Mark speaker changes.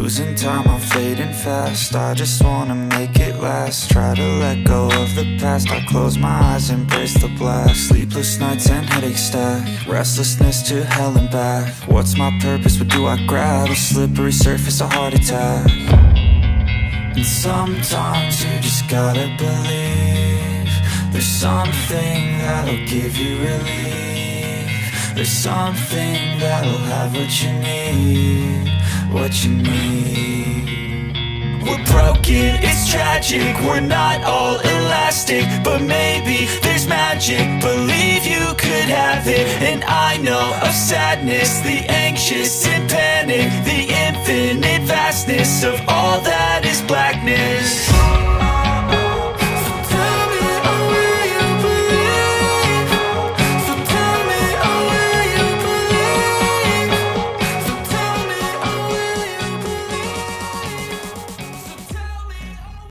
Speaker 1: Losing time, I'm fading fast. I just wanna make it last. Try to let go of the past. I close my eyes, embrace the blast. Sleepless nights and headaches stack. Restlessness to hell and back. What's my purpose, what do I grab? A slippery surface, a heart attack. And sometimes you just gotta believe there's something that'll give you relief. There's something that'll have what you need, what you need. We're broken, it's tragic, we're not all elastic, but maybe there's magic, believe you could have it. And I know of sadness, the anxious and panic, the